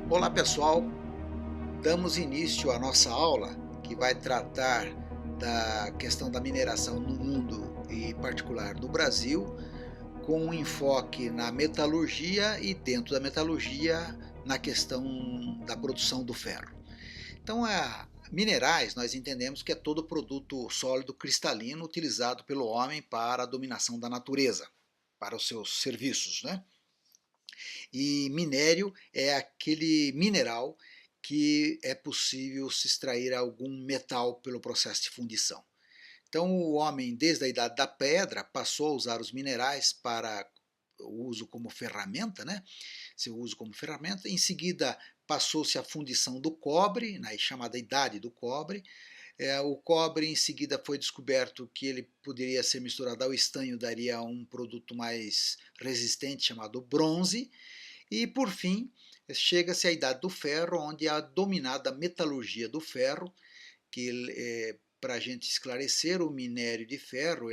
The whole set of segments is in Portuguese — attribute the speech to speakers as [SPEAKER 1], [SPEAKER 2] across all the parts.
[SPEAKER 1] Olá pessoal, damos início à nossa aula que vai tratar da questão da mineração no mundo e em particular no Brasil, com um enfoque na metalurgia e dentro da metalurgia na questão da produção do ferro. Então, minerais nós entendemos que é todo produto sólido cristalino utilizado pelo homem para a dominação da natureza, para os seus serviços, né? E minério é aquele mineral que é possível se extrair algum metal pelo processo de fundição. Então o homem, desde a idade da pedra, passou a usar os minerais para o uso como ferramenta, né? Seu uso como ferramenta. Em seguida passou-se a fundição do cobre, na chamada idade do cobre. O cobre, em seguida, foi descoberto que ele poderia ser misturado ao estanho, daria um produto mais resistente chamado bronze. E, por fim, chega-se à Idade do Ferro, onde é a dominada metalurgia do ferro, que, para a gente esclarecer, o minério de ferro,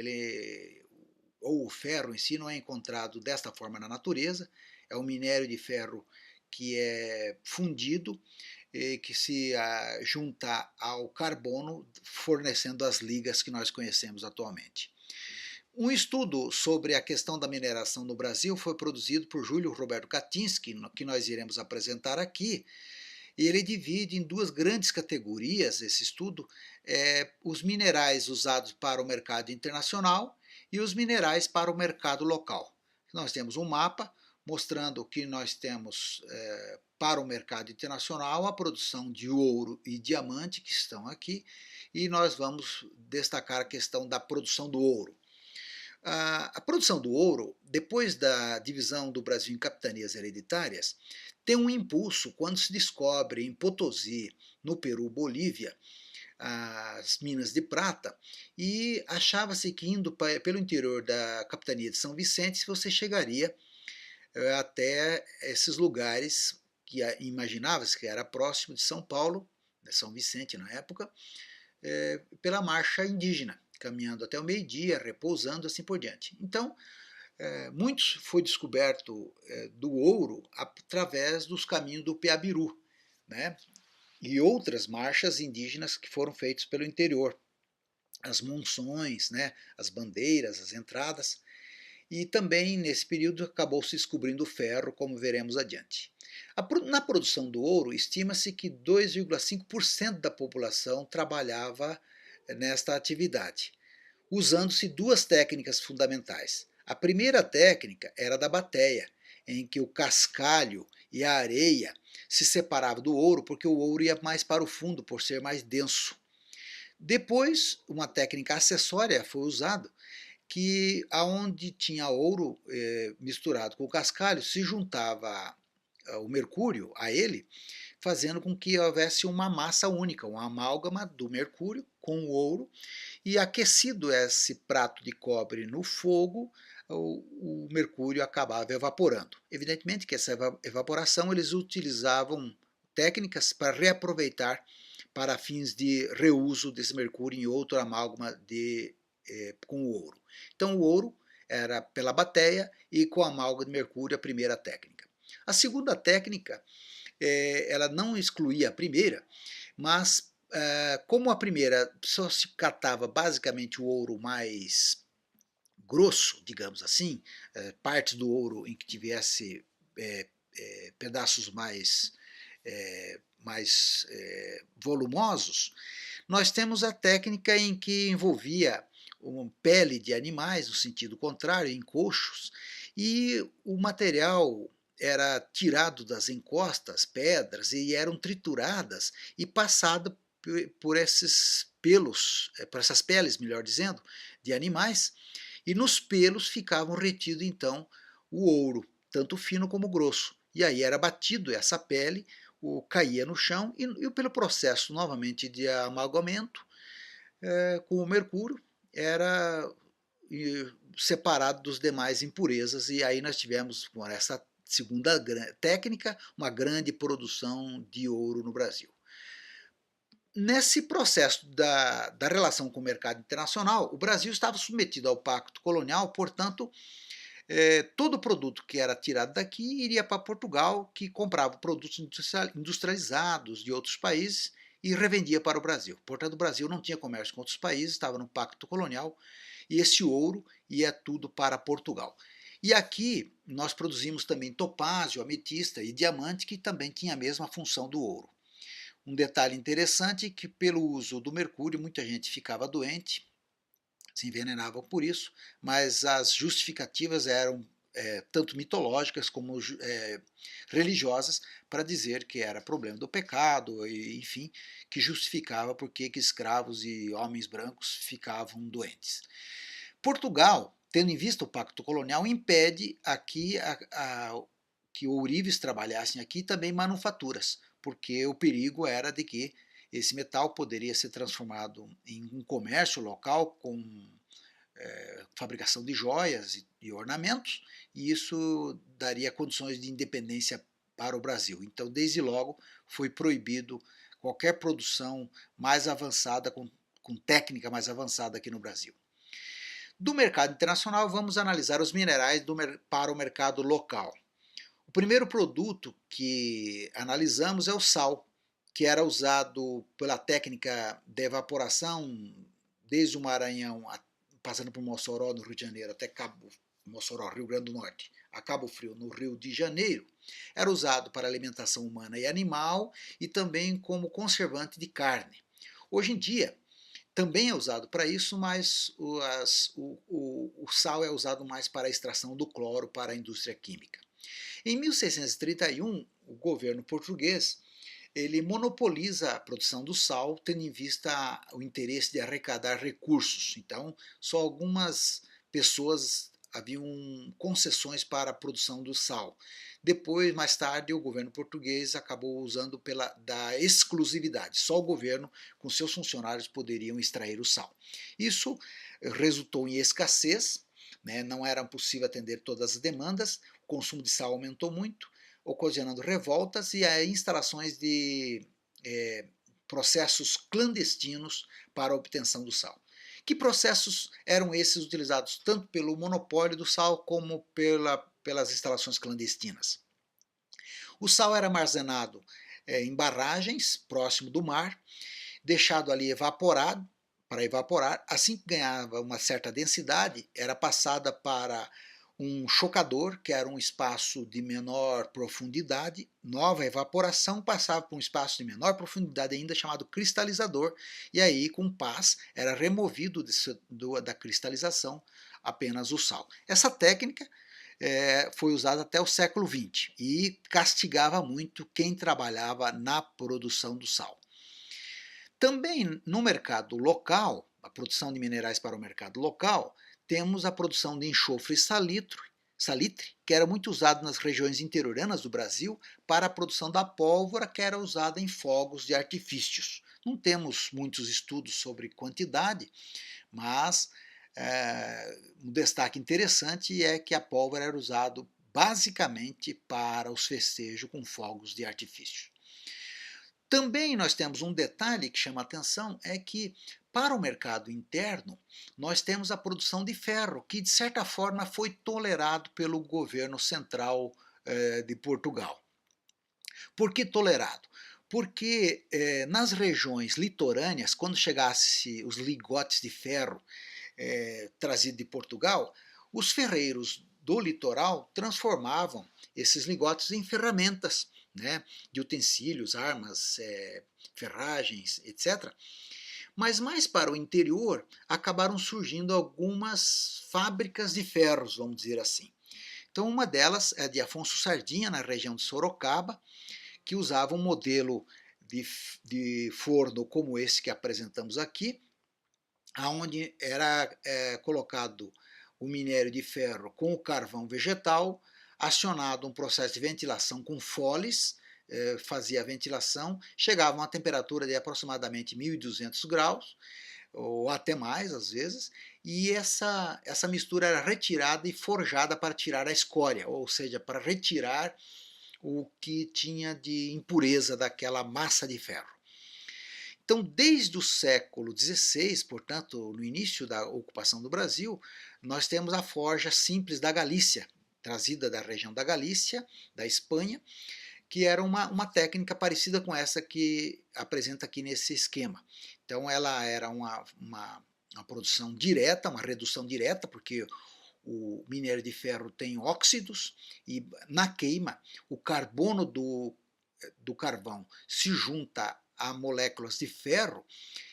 [SPEAKER 1] ou o ferro em si, não é encontrado desta forma na natureza, é um minério de ferro que é fundido, que se junta ao carbono, fornecendo as ligas que nós conhecemos atualmente. Um estudo sobre a questão da mineração no Brasil foi produzido por Júlio Roberto Katinski, que nós iremos apresentar aqui, e ele divide em duas grandes categorias esse estudo, os minerais usados para o mercado internacional e os minerais para o mercado local. Nós temos um mapa mostrando que nós temos para o mercado internacional a produção de ouro e diamante, que estão aqui, e nós vamos destacar a questão da produção do ouro. A produção do ouro, depois da divisão do Brasil em capitanias hereditárias, tem um impulso quando se descobre em Potosí, no Peru, Bolívia, as minas de prata, e achava-se que indo pelo interior da capitania de São Vicente você chegaria até esses lugares que imaginava-se que era próximo de São Paulo, de São Vicente na época, pela marcha indígena, caminhando até o meio-dia, repousando, assim por diante. Então, muitos foi descoberto do ouro através dos caminhos do Piabiru, né? E outras marchas indígenas que foram feitas pelo interior, as monções, né? As bandeiras, as entradas, e também nesse período acabou se descobrindo o ferro, como veremos adiante. Na produção do ouro, estima-se que 2,5% da população trabalhava nesta atividade, usando-se duas técnicas fundamentais. A primeira técnica era da bateia, em que o cascalho e a areia se separavam do ouro, porque o ouro ia mais para o fundo, por ser mais denso. Depois, uma técnica acessória foi usada, que aonde tinha ouro misturado com o cascalho, se juntava o mercúrio a ele, fazendo com que houvesse uma massa única, uma amálgama do mercúrio com o ouro, e aquecido esse prato de cobre no fogo, o mercúrio acabava evaporando. Evidentemente que essa evaporação eles utilizavam técnicas para reaproveitar para fins de reuso desse mercúrio em outra amálgama com o ouro. Então o ouro era pela bateia e com a amálgama de mercúrio a primeira técnica. A segunda técnica, ela não excluía a primeira, mas como a primeira só se catava basicamente o ouro mais grosso, digamos assim, partes do ouro em que tivesse pedaços mais volumosos, nós temos a técnica em que envolvia uma pele de animais, no sentido contrário, em coxos, e o material era tirado das encostas, pedras, e eram trituradas e passado por esses pelos, por essas peles, melhor dizendo, de animais, e nos pelos ficavam retido então o ouro, tanto fino como grosso. E aí era batido essa pele, caía no chão e pelo processo novamente de amalgamento com o mercúrio era separado dos demais impurezas, e aí nós tivemos com essa segunda técnica uma grande produção de ouro no Brasil. Nesse processo da relação com o mercado internacional, o Brasil estava submetido ao pacto colonial, portanto, todo produto que era tirado daqui iria para Portugal, que comprava produtos industrializados de outros países e revendia para o Brasil. Portanto, o Brasil não tinha comércio com outros países, estava no pacto colonial, e esse ouro ia tudo para Portugal. E aqui nós produzimos também topázio, ametista e diamante, que também tinha a mesma função do ouro. Um detalhe interessante é que pelo uso do mercúrio muita gente ficava doente, se envenenavam por isso, mas as justificativas eram tanto mitológicas como religiosas para dizer que era problema do pecado, e, enfim, que justificava porque que escravos e homens brancos ficavam doentes. Portugal, tendo em vista o pacto colonial, impede aqui que ourives trabalhassem aqui também manufaturas, porque o perigo era de que esse metal poderia ser transformado em um comércio local com fabricação de joias e ornamentos, e isso daria condições de independência para o Brasil. Então, desde logo, foi proibido qualquer produção mais avançada, com técnica mais avançada aqui no Brasil. Do mercado internacional, vamos analisar os minerais para o mercado local. O primeiro produto que analisamos é o sal, que era usado pela técnica de evaporação desde o Maranhão, passando por Mossoró, no Rio de Janeiro, até Mossoró, Rio Grande do Norte, a Cabo Frio, no Rio de Janeiro. Era usado para alimentação humana e animal e também como conservante de carne. Hoje em dia, também é usado para isso, mas o sal é usado mais para a extração do cloro para a indústria química. Em 1631, o governo português ele monopoliza a produção do sal, tendo em vista o interesse de arrecadar recursos. Então, só algumas pessoas haviam concessões para a produção do sal. Depois, mais tarde, o governo português acabou usando da exclusividade. Só o governo, com seus funcionários, poderiam extrair o sal. Isso resultou em escassez, né? Não era possível atender todas as demandas, o consumo de sal aumentou muito, ocasionando revoltas e instalações de processos clandestinos para a obtenção do sal. Que processos eram esses utilizados tanto pelo monopólio do sal como pelas instalações clandestinas? O sal era armazenado em barragens próximo do mar, deixado ali evaporado, para evaporar. Assim que ganhava uma certa densidade, era passada para um chocador, que era um espaço de menor profundidade. Nova evaporação passava para um espaço de menor profundidade ainda, chamado cristalizador, e aí com pás era removido da cristalização apenas o sal. Essa técnica foi usada até o século XX e castigava muito quem trabalhava na produção do sal. Também no mercado local, a produção de minerais para o mercado local, temos a produção de enxofre e salitre, que era muito usado nas regiões interioranas do Brasil para a produção da pólvora, que era usada em fogos de artifícios. Não temos muitos estudos sobre quantidade, mas um destaque interessante é que a pólvora era usada basicamente para os festejos com fogos de artifício. Também nós temos um detalhe que chama a atenção, é que para o mercado interno nós temos a produção de ferro, que de certa forma foi tolerado pelo governo central de Portugal. Por que tolerado? Porque nas regiões litorâneas, quando chegasse os lingotes de ferro trazidos de Portugal, os ferreiros do litoral transformavam esses lingotes em ferramentas, né, de utensílios, armas, ferragens, etc. Mas mais para o interior acabaram surgindo algumas fábricas de ferros, vamos dizer assim. Então uma delas é de Afonso Sardinha, na região de Sorocaba, que usava um modelo de forno como esse que apresentamos aqui, onde era colocado o minério de ferro com o carvão vegetal, acionado um processo de ventilação com foles, fazia a ventilação, chegava a uma temperatura de aproximadamente 1.200 graus, ou até mais às vezes, e essa mistura era retirada e forjada para tirar a escória, ou seja, para retirar o que tinha de impureza daquela massa de ferro. Então, desde o século XVI, portanto, no início da ocupação do Brasil, nós temos a forja simples da Galícia, trazida da região da Galícia, da Espanha, que era uma técnica parecida com essa que apresenta aqui nesse esquema. Então, ela era uma produção direta, uma redução direta, porque o minério de ferro tem óxidos e na queima o carbono do carvão se junta a moléculas de ferro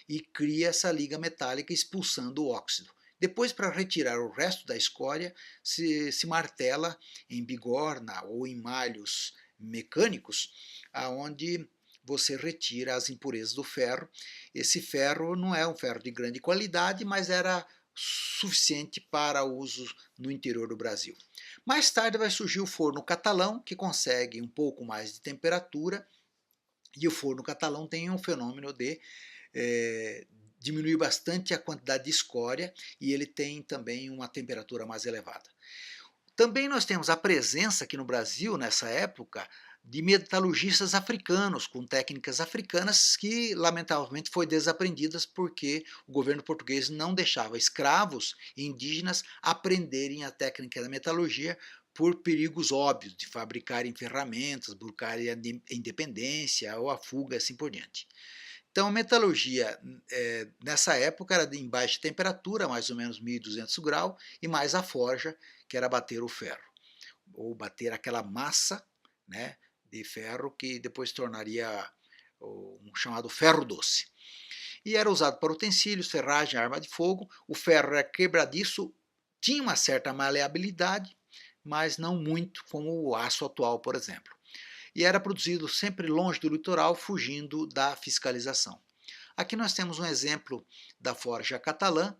[SPEAKER 1] e cria essa liga metálica expulsando o óxido. Depois, para retirar o resto da escória, se martela em bigorna ou em malhos mecânicos, aonde você retira as impurezas do ferro. Esse ferro não é um ferro de grande qualidade, mas era suficiente para uso no interior do Brasil. Mais tarde vai surgir o forno catalão, que consegue um pouco mais de temperatura, e o forno catalão tem um fenômeno de diminuir bastante a quantidade de escória, e ele tem também uma temperatura mais elevada. Também nós temos a presença aqui no Brasil, nessa época, de metalurgistas africanos, com técnicas africanas que, lamentavelmente, foi desaprendidas porque o governo português não deixava escravos e indígenas aprenderem a técnica da metalurgia por perigos óbvios de fabricarem ferramentas, buscarem a independência ou a fuga, assim por diante. Então, a metalurgia, nessa época, era em baixa temperatura, mais ou menos 1200 graus, e mais a forja, que era bater o ferro, ou bater aquela massa, né, de ferro que depois tornaria um chamado ferro doce. E era usado para utensílios, ferragem, arma de fogo. O ferro era quebradiço, tinha uma certa maleabilidade, mas não muito como o aço atual, por exemplo. E era produzido sempre longe do litoral, fugindo da fiscalização. Aqui nós temos um exemplo da forja catalã,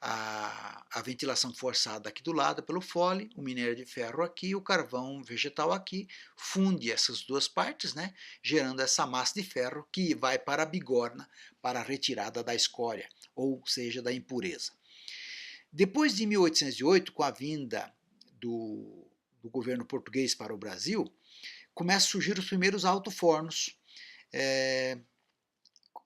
[SPEAKER 1] a ventilação forçada aqui do lado pelo fole, o minério de ferro aqui, o carvão vegetal aqui, funde essas duas partes, né, gerando essa massa de ferro que vai para a bigorna, para a retirada da escória, ou seja, da impureza. Depois de 1808, com a vinda do governo português para o Brasil, começam a surgir os primeiros alto-fornos,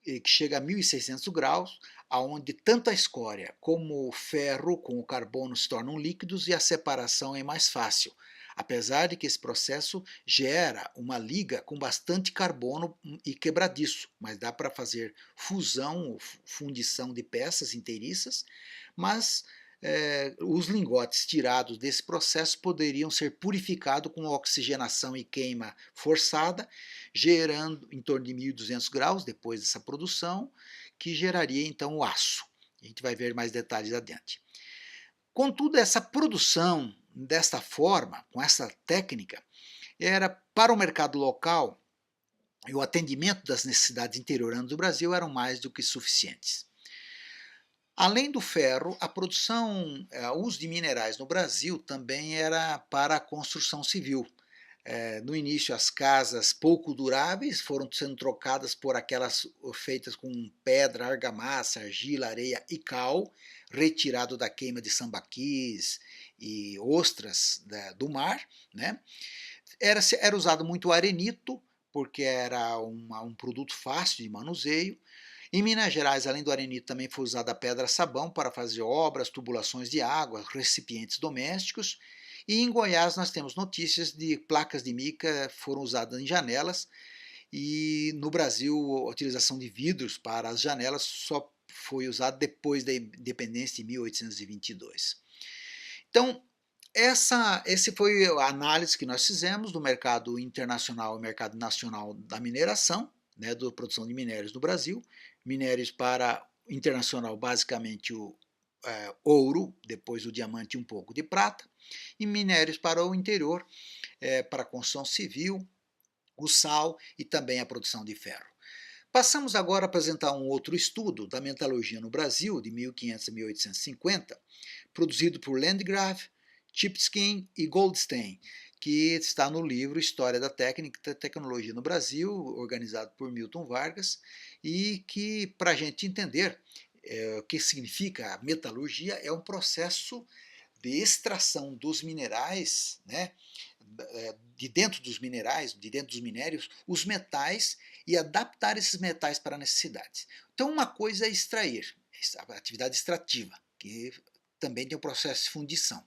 [SPEAKER 1] que chega a 1600 graus, onde tanto a escória como o ferro com o carbono se tornam líquidos e a separação é mais fácil, apesar de que esse processo gera uma liga com bastante carbono e quebradiço, mas dá para fazer fusão ou fundição de peças inteiriças, mas os lingotes tirados desse processo poderiam ser purificados com oxigenação e queima forçada, gerando em torno de 1200 graus depois dessa produção, que geraria então o aço. A gente vai ver mais detalhes adiante. Contudo, essa produção desta forma, com essa técnica, era para o mercado local e o atendimento das necessidades interioranas do Brasil eram mais do que suficientes. Além do ferro, a produção, o uso de minerais no Brasil também era para a construção civil. No início, as casas pouco duráveis foram sendo trocadas por aquelas feitas com pedra, argamassa, argila, areia e cal, retirado da queima de sambaquis e ostras do mar, né? Era usado muito o arenito, porque era um produto fácil de manuseio. Em Minas Gerais, além do arenito, também foi usada a pedra-sabão para fazer obras, tubulações de água, recipientes domésticos. E em Goiás nós temos notícias de placas de mica foram usadas em janelas. E no Brasil, a utilização de vidros para as janelas só foi usada depois da independência de 1822. Então, esse foi a análise que nós fizemos do mercado internacional e mercado nacional da mineração, né, da produção de minérios no Brasil. Minérios para internacional, basicamente o ouro, depois o diamante e um pouco de prata, e minérios para o interior, para a construção civil, o sal e também a produção de ferro. Passamos agora a apresentar um outro estudo da metalurgia no Brasil, de 1500 a 1850, produzido por Landgraf, Chipskin e Goldstein, que está no livro História da Técnica e da Tecnologia no Brasil, organizado por Milton Vargas, e que, para a gente entender o que significa a metalurgia, é um processo de extração dos minerais, né, de dentro dos minerais, de dentro dos minérios, os metais e adaptar esses metais para necessidades. Então, uma coisa é extrair, a atividade extrativa, que também tem o processo de fundição.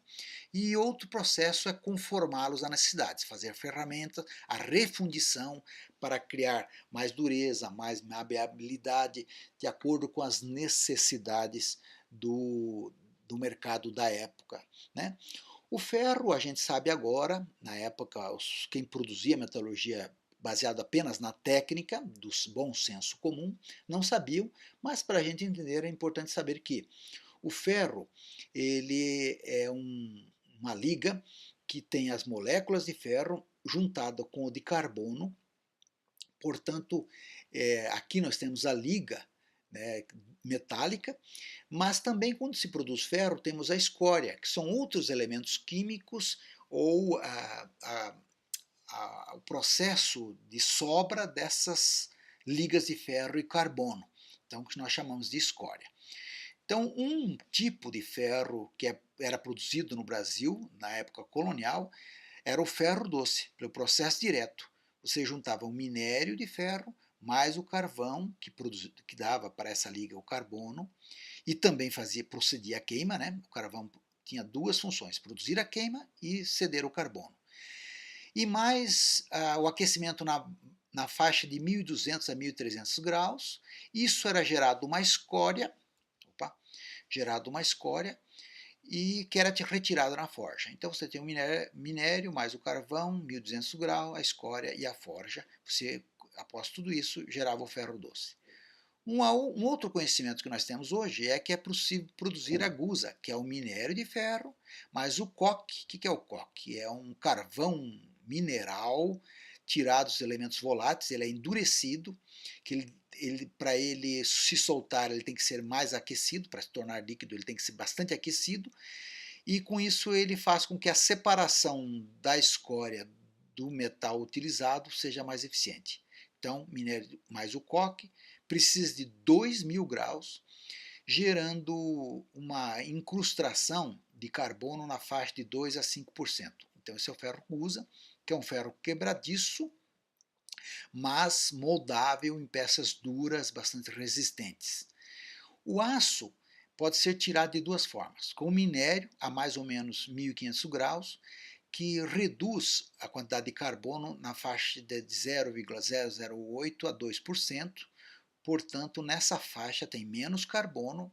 [SPEAKER 1] E outro processo é conformá-los às necessidades, fazer ferramentas, a refundição para criar mais dureza, mais maleabilidade, de acordo com as necessidades do mercado da época, né? O ferro, a gente sabe agora, na época, quem produzia metalurgia baseado apenas na técnica, do bom senso comum, não sabiam, mas para a gente entender é importante saber que o ferro ele é uma liga que tem as moléculas de ferro juntada com o de carbono, portanto, aqui nós temos a liga, né, metálica, mas também quando se produz ferro temos a escória, que são outros elementos químicos ou o processo de sobra dessas ligas de ferro e carbono, então que nós chamamos de escória. Então, um tipo de ferro que era produzido no Brasil na época colonial era o ferro doce, pelo processo direto. Você juntava o minério de ferro mais o carvão que dava para essa liga o carbono e também procedia a queima, né? O carvão tinha duas funções, produzir a queima e ceder o carbono. E mais o aquecimento na faixa de 1.200 a 1.300 graus, isso era gerado uma escória, e que era retirada na forja. Então você tem o minério mais o carvão, 1.200 graus, a escória e a forja. Você, após tudo isso, gerava o ferro doce. Um outro conhecimento que nós temos hoje é que é possível produzir a gusa, que é o minério de ferro, mas o coque. O que é o coque? É um carvão mineral tirado dos elementos voláteis, ele é endurecido, que para ele se soltar ele tem que ser mais aquecido, para se tornar líquido ele tem que ser bastante aquecido, e com isso ele faz com que a separação da escória do metal utilizado seja mais eficiente. Então, minério mais o coque precisa de 2.000 graus, gerando uma incrustação de carbono na faixa de 2 a 5%. Então esse é o ferro gusa, que é um ferro quebradiço, mas moldável em peças duras, bastante resistentes. O aço pode ser tirado de duas formas, com o minério a mais ou menos 1.500 graus, que reduz a quantidade de carbono na faixa de 0,008 a 2%, portanto nessa faixa tem menos carbono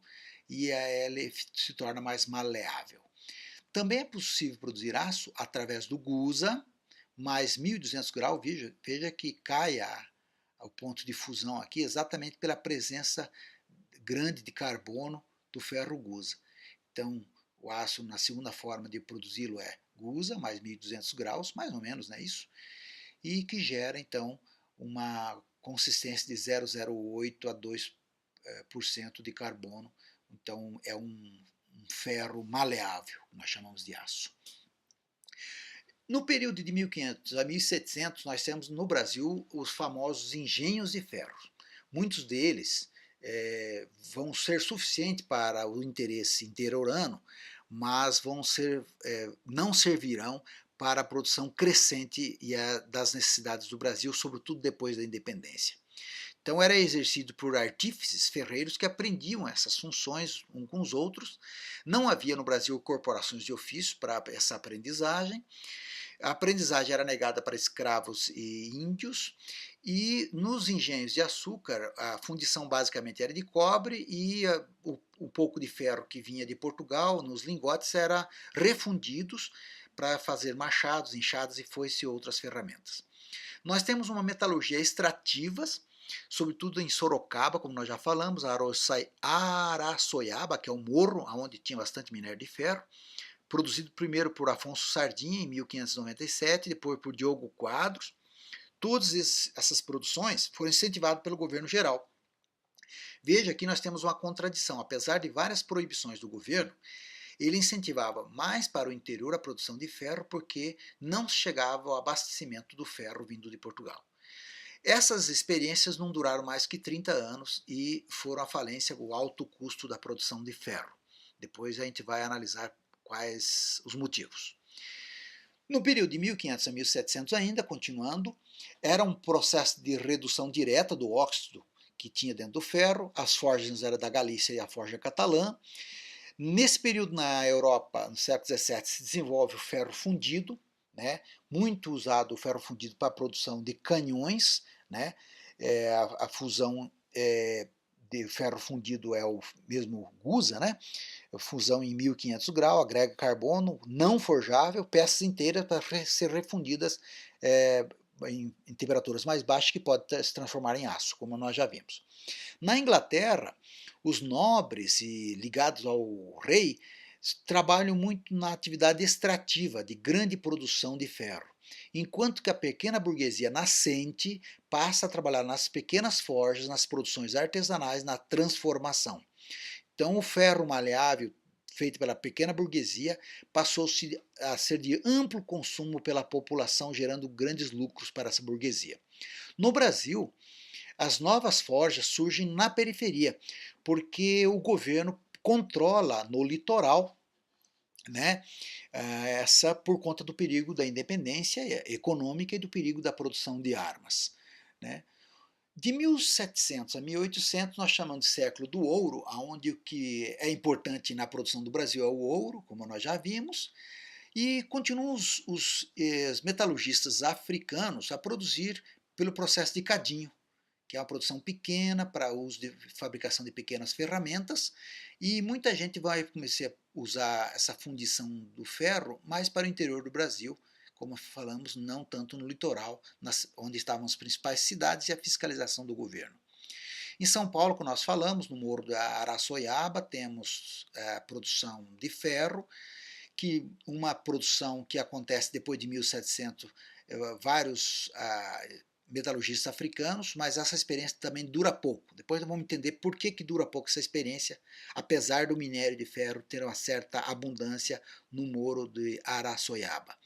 [SPEAKER 1] e ele se torna mais maleável. Também é possível produzir aço através do gusa, mais 1.200 graus, veja que cai o ponto de fusão aqui exatamente pela presença grande de carbono do ferro gusa. Então, o aço, na segunda forma de produzi-lo é gusa, mais 1.200 graus, mais ou menos, não é isso? E que gera, então, uma consistência de 0,08 a 2% de carbono. Então, é um ferro maleável, nós chamamos de aço. No período de 1500 a 1700, nós temos no Brasil os famosos engenhos de ferro. Muitos deles vão ser suficientes para o interesse interiorano, mas não servirão para a produção crescente das necessidades do Brasil, sobretudo depois da independência. Então era exercido por artífices ferreiros que aprendiam essas funções uns com os outros. Não havia no Brasil corporações de ofício para essa aprendizagem. A aprendizagem era negada para escravos e índios, e nos engenhos de açúcar a fundição basicamente era de cobre e o pouco de ferro que vinha de Portugal nos lingotes era refundidos para fazer machados, enxadas e foice e outras ferramentas. Nós temos uma metalurgia extrativas, sobretudo em Sorocaba, como nós já falamos, Araçoiaba, que é um morro onde tinha bastante minério de ferro, produzido primeiro por Afonso Sardinha em 1597, depois por Diogo Quadros. Todas essas produções foram incentivadas pelo governo geral. Veja que nós temos uma contradição. Apesar de várias proibições do governo, ele incentivava mais para o interior a produção de ferro porque não chegava ao abastecimento do ferro vindo de Portugal. Essas experiências não duraram mais que 30 anos e foram à falência o alto custo da produção de ferro. Depois a gente vai analisar quais os motivos. No período de 1500 a 1700 ainda, continuando, era um processo de redução direta do óxido que tinha dentro do ferro, as forjas eram da Galícia e a forja catalã. Nesse período na Europa, no século XVII, se desenvolve o ferro fundido, né? Muito usado o ferro fundido para a produção de canhões, né? A fusão de ferro fundido é o mesmo Gusa, né? Fusão em 1500 graus, agrega carbono não forjável, peças inteiras para ser refundidas em temperaturas mais baixas que podem se transformar em aço, como nós já vimos. Na Inglaterra, os nobres e ligados ao rei trabalham muito na atividade extrativa de grande produção de ferro, enquanto que a pequena burguesia nascente passa a trabalhar nas pequenas forjas, nas produções artesanais, na transformação. Então, o ferro maleável feito pela pequena burguesia passou a ser de amplo consumo pela população, gerando grandes lucros para essa burguesia. No Brasil, as novas forjas surgem na periferia, porque o governo controla no litoral, né, essa por conta do perigo da independência econômica e do perigo da produção de armas, né. De 1700 a 1800 nós chamamos de século do ouro, onde o que é importante na produção do Brasil é o ouro, como nós já vimos, e continuam os metalurgistas africanos a produzir pelo processo de cadinho, que é uma produção pequena para uso de fabricação de pequenas ferramentas, e muita gente vai começar a usar essa fundição do ferro mais para o interior do Brasil, como falamos, não tanto no litoral, onde estavam as principais cidades e a fiscalização do governo. Em São Paulo, como nós falamos, no Morro da Araçoiaba, temos a produção de ferro, que uma produção que acontece depois de 1700, vários metalurgistas africanos, mas essa experiência também dura pouco. Depois vamos entender por que dura pouco essa experiência, apesar do minério de ferro ter uma certa abundância no Morro de Araçoiaba.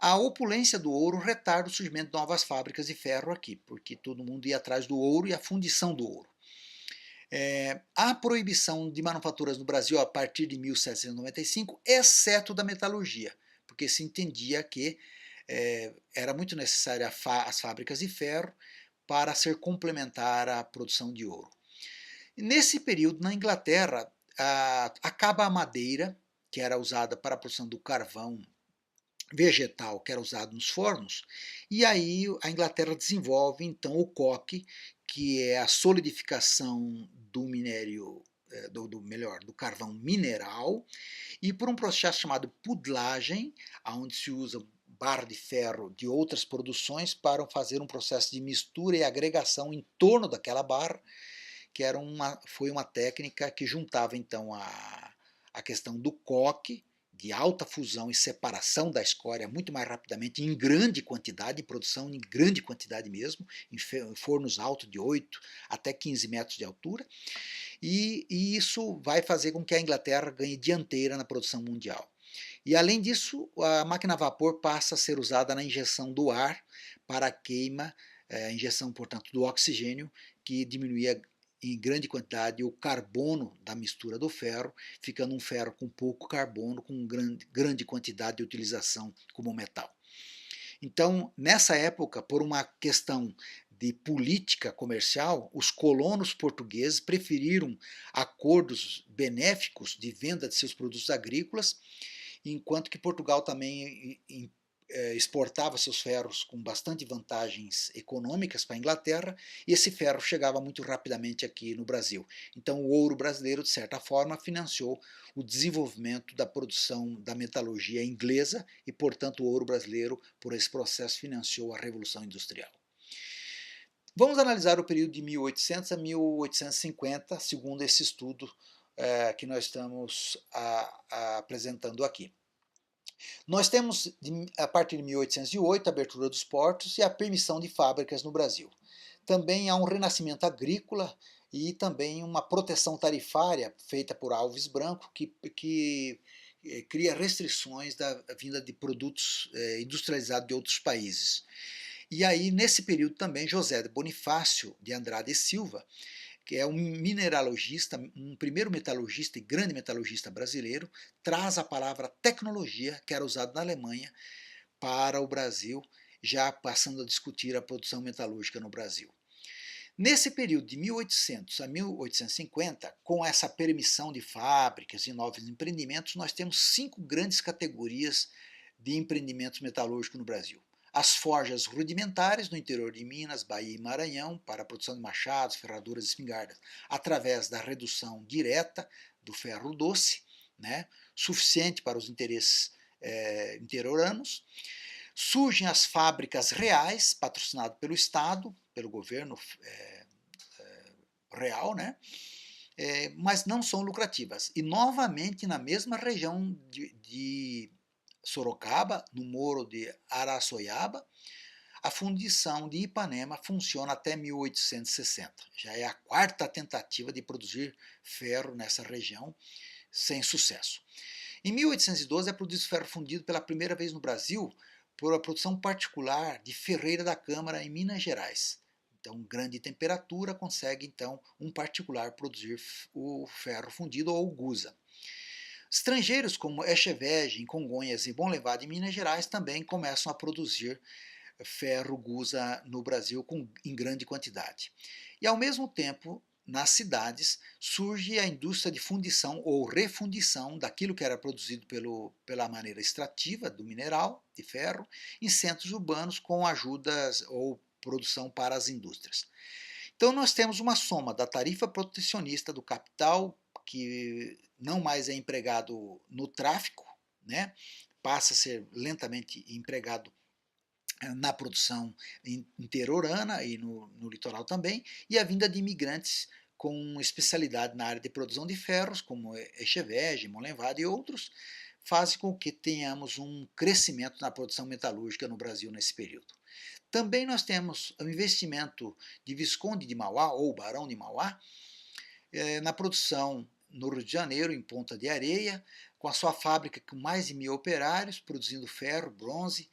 [SPEAKER 1] A opulência do ouro retarda o surgimento de novas fábricas de ferro aqui, porque todo mundo ia atrás do ouro e a fundição do ouro. A proibição de manufaturas no Brasil a partir de 1795, exceto da metalurgia, porque se entendia que era muito necessária as fábricas de ferro para ser complementar à produção de ouro. Nesse período, na Inglaterra, acaba a madeira, que era usada para a produção do carvão vegetal, que era usado nos fornos, e aí a Inglaterra desenvolve então o coque, que é a solidificação do minério, do carvão mineral, e por um processo chamado pudlagem, onde se usa barra de ferro de outras produções para fazer um processo de mistura e agregação em torno daquela barra, que foi uma técnica que juntava então a questão do coque, de alta fusão e separação da escória muito mais rapidamente, em grande quantidade, produção em grande quantidade mesmo, em fornos altos de 8 até 15 metros de altura, e isso vai fazer com que a Inglaterra ganhe dianteira na produção mundial. E além disso, a máquina a vapor passa a ser usada na injeção do ar para a queima, a injeção, portanto, do oxigênio, que diminuía em grande quantidade o carbono da mistura do ferro, ficando um ferro com pouco carbono, com grande quantidade de utilização como metal. Então, nessa época, por uma questão de política comercial, os colonos portugueses preferiram acordos benéficos de venda de seus produtos agrícolas, enquanto que Portugal também exportava seus ferros com bastante vantagens econômicas para a Inglaterra, e esse ferro chegava muito rapidamente aqui no Brasil. Então o ouro brasileiro, de certa forma, financiou o desenvolvimento da produção da metalurgia inglesa e, portanto, o ouro brasileiro, por esse processo, financiou a Revolução Industrial. Vamos analisar o período de 1800 a 1850, segundo esse estudo que nós estamos apresentando aqui. Nós temos, a partir de 1808, a abertura dos portos e a permissão de fábricas no Brasil. Também há um renascimento agrícola e também uma proteção tarifária feita por Alves Branco, que cria restrições da vinda de produtos industrializados de outros países. E aí, nesse período também, José de Bonifácio de Andrade e Silva que é um mineralogista, um primeiro metalurgista e grande metalurgista brasileiro, traz a palavra tecnologia, que era usada na Alemanha, para o Brasil, já passando a discutir a produção metalúrgica no Brasil. Nesse período de 1800 a 1850, com essa permissão de fábricas e novos empreendimentos, nós temos 5 grandes categorias de empreendimentos metalúrgicos no Brasil. As forjas rudimentares no interior de Minas, Bahia e Maranhão, para a produção de machados, ferraduras e espingardas, através da redução direta do ferro doce, né, suficiente para os interesses interioranos. Surgem as fábricas reais, patrocinadas pelo Estado, pelo governo real, né? Mas não são lucrativas. E novamente na mesma região de Sorocaba, no Morro de Araçoiaba, a fundição de Ipanema funciona até 1860. Já é a 4ª tentativa de produzir ferro nessa região, sem sucesso. Em 1812 é produzido ferro fundido pela primeira vez no Brasil por a produção particular de Ferreira da Câmara, em Minas Gerais. Então, grande temperatura consegue, então, um particular produzir o ferro fundido ou o gusa. Estrangeiros como Echevege, em Congonhas e Bom Levado, em Minas Gerais, também começam a produzir ferro gusa no Brasil em grande quantidade. E, ao mesmo tempo, nas cidades, surge a indústria de fundição ou refundição daquilo que era produzido pela maneira extrativa do mineral de ferro em centros urbanos com ajudas ou produção para as indústrias. Então nós temos uma soma da tarifa protecionista do capital, que não mais é empregado no tráfico, né? Passa a ser lentamente empregado na produção interiorana e no litoral também, e a vinda de imigrantes com especialidade na área de produção de ferros, como Echevege, Monlevade e outros, fazem com que tenhamos um crescimento na produção metalúrgica no Brasil nesse período. Também nós temos o investimento de Visconde de Mauá, ou Barão de Mauá, na produção no Rio de Janeiro, em Ponta de Areia, com a sua fábrica com mais de 1.000 operários, produzindo ferro, bronze,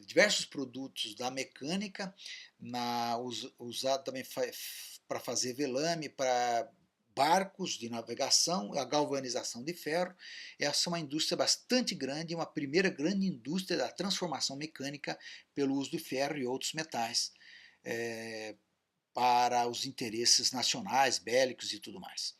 [SPEAKER 1] diversos produtos da mecânica, usado também para fazer velame, para barcos de navegação, a galvanização de ferro. Essa é uma indústria bastante grande, uma primeira grande indústria da transformação mecânica pelo uso de ferro e outros metais para os interesses nacionais, bélicos e tudo mais.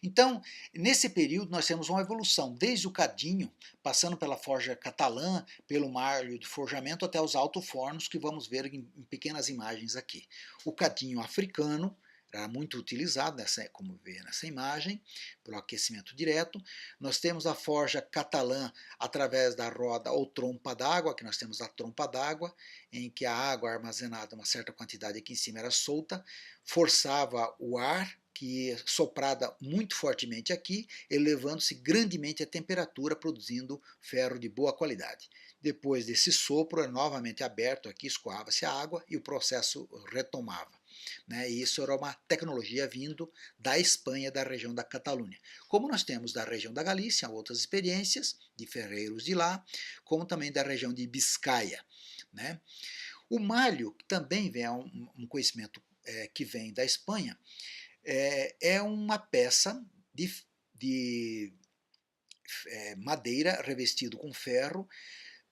[SPEAKER 1] Então, nesse período nós temos uma evolução, desde o cadinho, passando pela forja catalã, pelo malho de forjamento, até os alto-fornos, que vamos ver em pequenas imagens aqui. O cadinho africano era muito utilizado, como vê nessa imagem, para o aquecimento direto. Nós temos a forja catalã através da roda ou trompa d'água, que nós temos a trompa d'água, em que a água armazenada, uma certa quantidade aqui em cima era solta, forçava o ar, que soprada muito fortemente aqui, elevando-se grandemente a temperatura, produzindo ferro de boa qualidade. Depois desse sopro, é novamente aberto aqui, escoava-se a água e o processo retomava. E isso era uma tecnologia vindo da Espanha, da região da Catalunha. Como nós temos da região da Galícia outras experiências de ferreiros de lá, como também da região de Biscaia. O malho, que também vem um conhecimento que vem da Espanha, é uma peça de madeira revestido com ferro,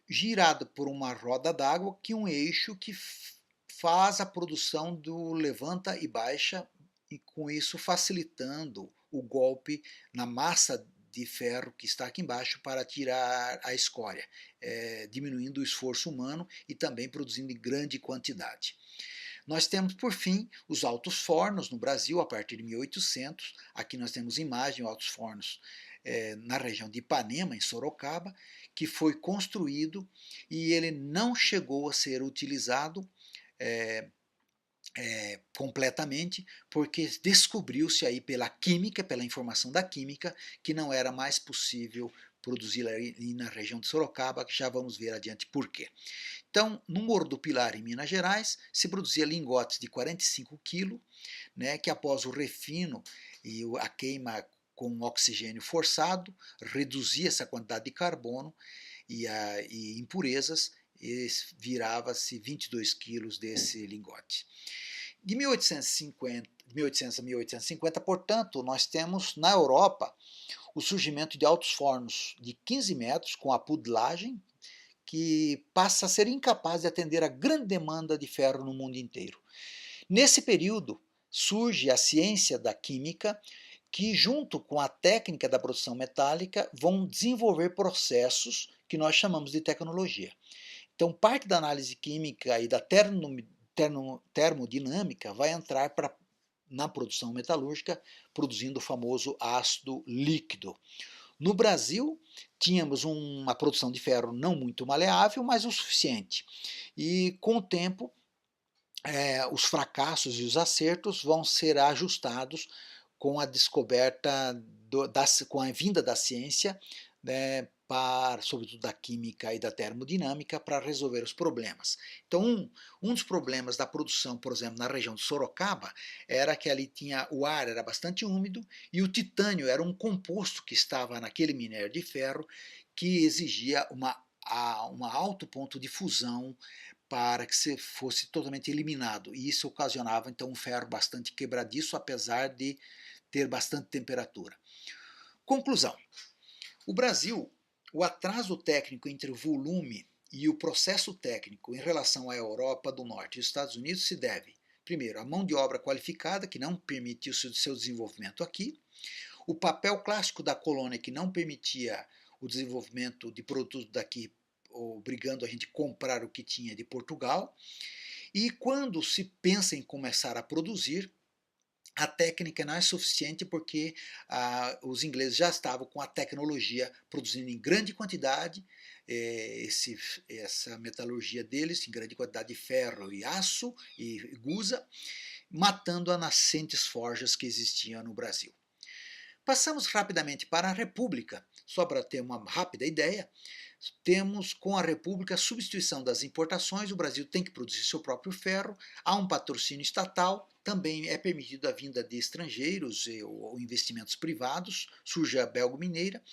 [SPEAKER 1] girado por uma roda d'água, que um eixo que faz a produção do levanta e baixa, e com isso facilitando o golpe na massa de ferro que está aqui embaixo para tirar a escória, diminuindo o esforço humano e também produzindo em grande quantidade. Nós temos, por fim, os altos fornos no Brasil, a partir de 1800. Aqui nós temos imagem de altos fornos na região de Ipanema, em Sorocaba, que foi construído e ele não chegou a ser utilizado completamente, porque descobriu-se aí pela química, pela informação da química, que não era mais possível produzir ali na região de Sorocaba, que já vamos ver adiante por quê. Então, no Morro do Pilar, em Minas Gerais, se produzia lingotes de 45 kg, que após o refino e a queima com oxigênio forçado, reduzia essa quantidade de carbono e impurezas, e virava-se 22 kg desse lingote. De 1850, 1800 a 1850, portanto, nós temos na Europa o surgimento de altos fornos de 15 metros com a pudlagem, que passa a ser incapaz de atender a grande demanda de ferro no mundo inteiro. Nesse período, surge a ciência da química, que junto com a técnica da produção metálica vão desenvolver processos que nós chamamos de tecnologia. Então, parte da análise química e da termodinâmica vai entrar na produção metalúrgica, produzindo o famoso ácido líquido. No Brasil, tínhamos uma produção de ferro não muito maleável, mas o suficiente. E com o tempo, os fracassos e os acertos vão ser ajustados com a descoberta, com a vinda da ciência, né, sobretudo da química e da termodinâmica, para resolver os problemas. Então, um dos problemas da produção, por exemplo, na região de Sorocaba, era que ali o ar era bastante úmido e o titânio era um composto que estava naquele minério de ferro que exigia um alto ponto de fusão para que se fosse totalmente eliminado. E isso ocasionava então um ferro bastante quebradiço, apesar de ter bastante temperatura. Conclusão: o Brasil, o atraso técnico entre o volume e o processo técnico em relação à Europa do Norte e os Estados Unidos se deve, primeiro, à mão de obra qualificada, que não permitiu seu desenvolvimento aqui, o papel clássico da colônia, que não permitia o desenvolvimento de produtos daqui, obrigando a gente a comprar o que tinha de Portugal, e quando se pensa em começar a produzir, a técnica não é suficiente porque os ingleses já estavam com a tecnologia produzindo em grande quantidade essa metalurgia deles, em grande quantidade de ferro e aço e gusa, matando as nascentes forjas que existiam no Brasil. Passamos rapidamente para a República, só para ter uma rápida ideia. Temos com a República a substituição das importações, o Brasil tem que produzir seu próprio ferro, há um patrocínio estatal, também é permitido a vinda de estrangeiros ou investimentos privados, surge a Belgo Mineira,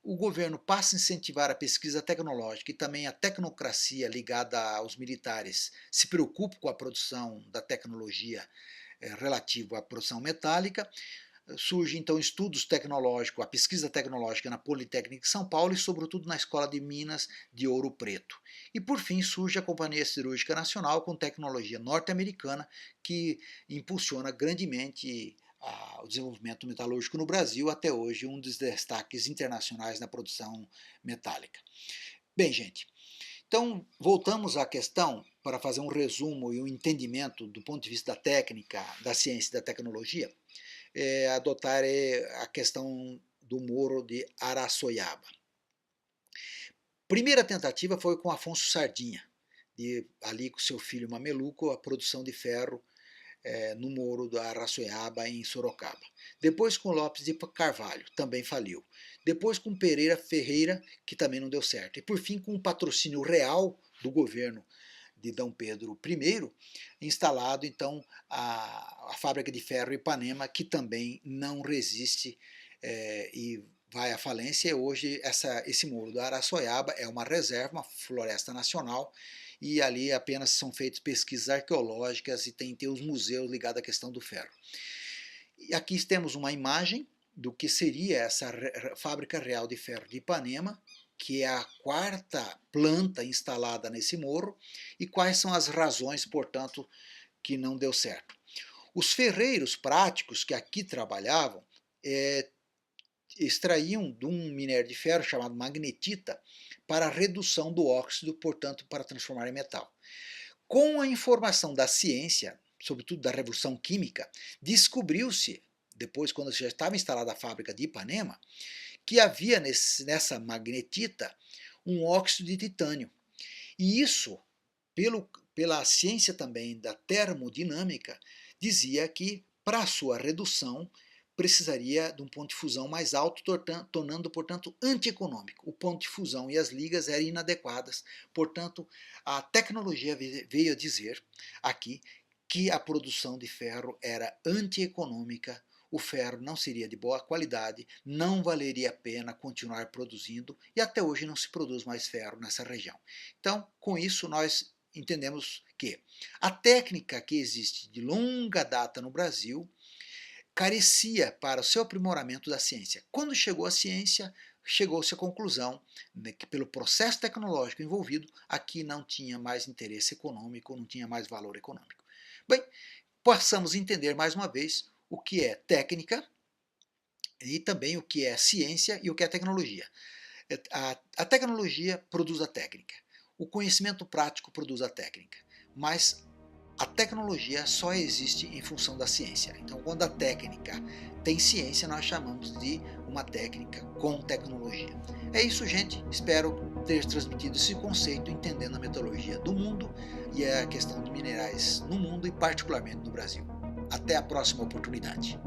[SPEAKER 1] o governo passa a incentivar a pesquisa tecnológica e também a tecnocracia ligada aos militares se preocupa com a produção da tecnologia relativa à produção metálica. Surge então estudos tecnológicos, a pesquisa tecnológica na Politécnica de São Paulo e sobretudo na Escola de Minas de Ouro Preto. E por fim surge a Companhia Siderúrgica Nacional com tecnologia norte-americana que impulsiona grandemente o desenvolvimento metalúrgico no Brasil, até hoje um dos destaques internacionais na produção metálica. Bem, gente, então voltamos à questão para fazer um resumo e um entendimento do ponto de vista da técnica, da ciência e da tecnologia. Adotar a questão do Morro de Araçoiaba. Primeira tentativa foi com Afonso Sardinha, ali com seu filho Mameluco, a produção de ferro no Morro do Araçoiaba, em Sorocaba. Depois com Lopes de Carvalho, também faliu. Depois com Pereira Ferreira, que também não deu certo. E por fim com o patrocínio real do governo de D. Pedro I, instalado então a fábrica de ferro Ipanema, que também não resiste e vai à falência. Hoje esse Morro do Araçoiaba é uma reserva, uma floresta nacional, e ali apenas são feitas pesquisas arqueológicas e tem os museus ligados à questão do ferro. E aqui temos uma imagem do que seria essa fábrica real de ferro de Ipanema, que é a quarta planta instalada nesse morro, e quais são as razões, portanto, que não deu certo. Os ferreiros práticos que aqui trabalhavam extraíam de um minério de ferro chamado magnetita para a redução do óxido, portanto, para transformar em metal. Com a informação da ciência, sobretudo da Revolução Química, descobriu-se, depois quando já estava instalada a fábrica de Ipanema, que havia nessa magnetita um óxido de titânio. E isso, pela ciência também da termodinâmica, dizia que para sua redução precisaria de um ponto de fusão mais alto, tornando, portanto, antieconômico. O ponto de fusão e as ligas eram inadequadas, portanto, a tecnologia veio a dizer aqui que a produção de ferro era antieconômica, o ferro não seria de boa qualidade, não valeria a pena continuar produzindo e até hoje não se produz mais ferro nessa região. Então, com isso, nós entendemos que a técnica que existe de longa data no Brasil carecia para o seu aprimoramento da ciência. Quando chegou a ciência, chegou-se à conclusão, né, que pelo processo tecnológico envolvido, aqui não tinha mais interesse econômico, não tinha mais valor econômico. Bem, passamos a entender mais uma vez o que é técnica e também o que é ciência e o que é tecnologia. A tecnologia produz a técnica, o conhecimento prático produz a técnica, mas a tecnologia só existe em função da ciência. Então, quando a técnica tem ciência, nós chamamos de uma técnica com tecnologia. É isso, gente. Espero ter transmitido esse conceito entendendo a metalurgia do mundo e a questão de minerais no mundo e particularmente no Brasil. Até a próxima oportunidade.